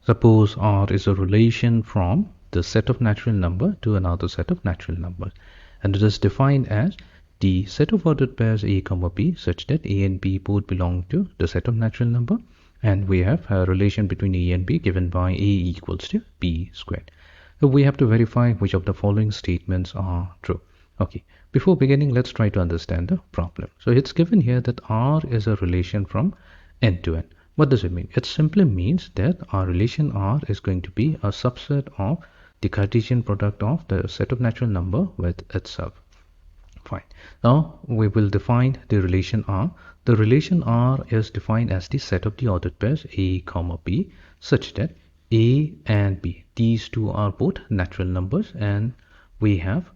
Suppose R is a relation from the set of natural number to another set of natural numbers, and it is defined as the set of ordered pairs A comma B such that A and B both belong to the set of natural number, and we have a relation between A and B given by A equals to B squared. So we have to verify which of the following statements are true. Okay, before beginning, let's try to understand the problem. So it's given here that R is a relation from n to n. What does it mean? It simply means that our relation R is going to be a subset of the Cartesian product of the set of natural number with itself. Fine. Now we will define the relation R. The relation R is defined as the set of the ordered pairs A comma B such that A and B, these two are both natural numbers, and we have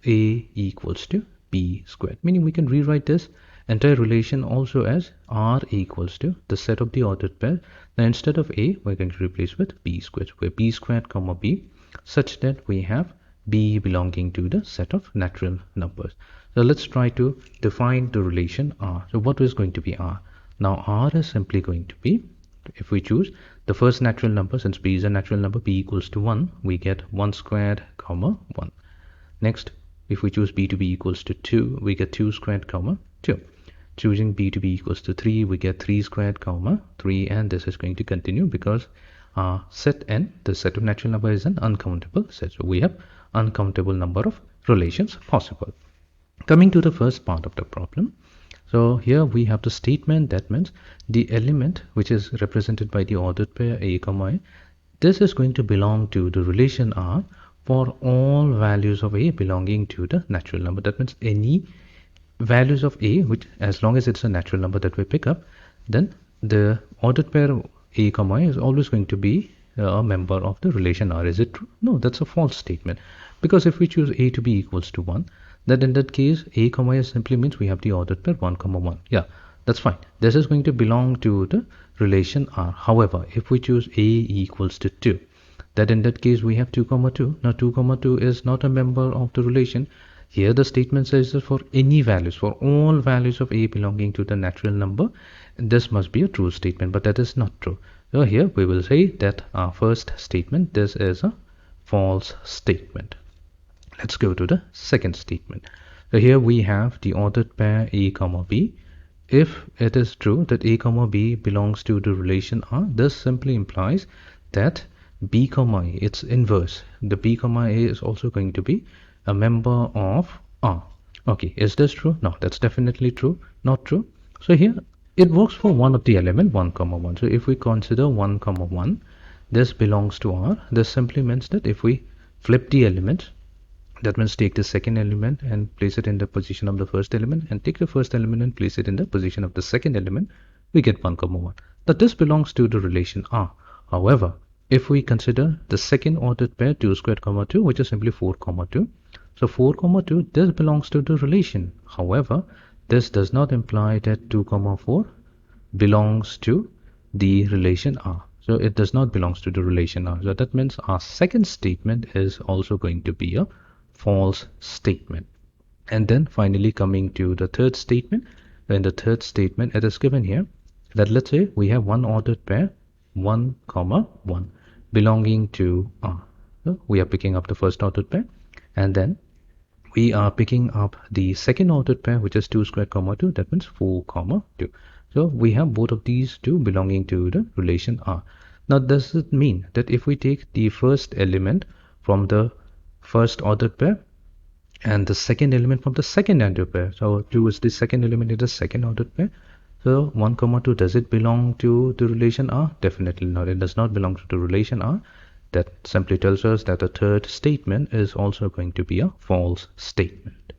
A equals to B squared, meaning we can rewrite this entire relation also as R equals to the set of the ordered pair. Now instead of A, we're going to replace with B squared, where B squared comma B such that we have B belonging to the set of natural numbers. So let's try to define the relation R. So what is going to be R? Now R is simply going to be, if we choose the first natural number, since B is a natural number, B equals to 1, we get 1 squared comma 1. Next, if we choose B to be equals to 2, we get 2 squared comma 2. Choosing B to be equals to 3, we get 3 squared comma 3, and this is going to continue because set n, the set of natural number, is an uncountable set. So we have uncountable number of relations possible. Coming to the first part of the problem. So here we have the statement that means the element which is represented by the ordered pair A comma A, this is going to belong to the relation R for all values of A belonging to the natural number. That means any values of A, which as long as it's a natural number that we pick up, then the ordered pair A comma A is always going to be a member of the relation R. Is it true? No, that's a false statement, because if we choose A to be equals to 1, then in that case A comma A simply means we have the ordered pair 1 comma 1. Yeah, that's fine. This is going to belong to the relation R. However, if we choose A equals to 2, that in that case we have 2 comma 2. Now 2 comma 2 is not a member of the relation. Here the statement says that for any values, for all values of A belonging to the natural number, this must be a true statement, but that is not true. So here we will say that our first statement, this is a false statement. Let's go to the second statement. So here we have the ordered pair A comma B. If it is true that A comma B belongs to the relation R, this simply implies that B comma A, its inverse, the B comma A is also going to be a member of R. Okay, is this true? No, that's definitely true. Not true. So here it works for one of the element 1 comma 1. So if we consider 1 comma 1, this belongs to R. This simply means that if we flip the elements, that means take the second element and place it in the position of the first element, and take the first element and place it in the position of the second element, we get 1 comma 1. That this belongs to the relation R. However, if we consider the second ordered pair 2 squared comma 2, which is simply 4 comma 2, so 4 comma 2, this belongs to the relation. However, this does not imply that 2 comma 4 belongs to the relation R. So it does not belong to the relation R. So that means our second statement is also going to be a false statement. And then finally coming to the third statement. In the third statement, it is given here that let's say we have one ordered pair 1 comma 1 belonging to R. So we are picking up the first ordered pair, and then we are picking up the second ordered pair, which is 2 squared comma 2, that means 4 comma 2. So we have both of these two belonging to the relation R. Now does it mean that if we take the first element from the first ordered pair and the second element from the second ordered pair, so 2 is the second element in the second ordered pair, so 1 comma 2, does it belong to the relation R? Definitely not. It does not belong to the relation R. That simply tells us that the third statement is also going to be a false statement.